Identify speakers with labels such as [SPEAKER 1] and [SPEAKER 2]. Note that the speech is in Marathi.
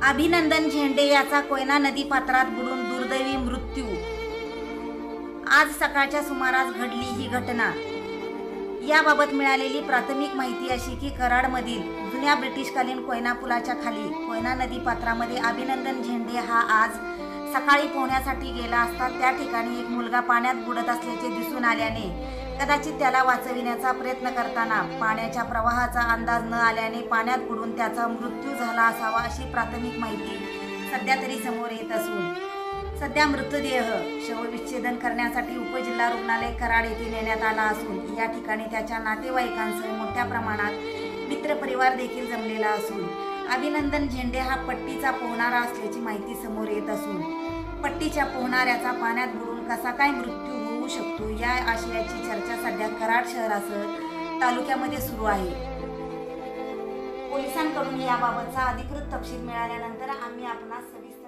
[SPEAKER 1] अभिनंदन झेंडे याचा कोयना नदी पात्रात बुडून दुर्दैवी मृत्यू। आज सकाळच्या सुमारास घडली ही घटना। याबाबत मिळालेली प्राथमिक माहिती अशी की कराडमधील जुन्या ब्रिटिशकालीन कोयना पुलाच्या खाली कोयना नदी पात्रामध्ये अभिनंदन झेंडे हा आज सकाळी पोहण्यासाठी गेला असता त्या ठिकाणी एक मुलगा पाण्यात बुडत असल्याचे दिसून आल्याने कदाचित त्याला वाचविण्याचा प्रयत्न करताना पाण्याच्या प्रवाहाचा अंदाज न आल्याने पाण्यात बुडून त्याचा मृत्यू झाला असावा अशी प्राथमिक माहिती सध्या तरी समोर येत असून सध्या मृतदेह शवविच्छेदन करण्यासाठी उपजिल्हा रुग्णालय कराड येथे नेण्यात आला असून या ठिकाणी त्याच्या नातेवाईकांसह मोठ्या प्रमाणात मित्रपरिवार देखील जमलेला असून अभिनंदन झेंडे हा पट्टीचा पोहणारा असल्याची माहिती समोर येत असून पट्टीच्या पोहणाऱ्याचा पाण्यात बुडून कसा काय मृत्यू होऊ शकतो या आशयाची चर्चा सध्या कराड शहरासह तालुक्यामध्ये सुरू आहे। पोलिसांकडून याबाबतचा अधिकृत तपशील मिळाल्यानंतर आम्ही आपणास सविस्तर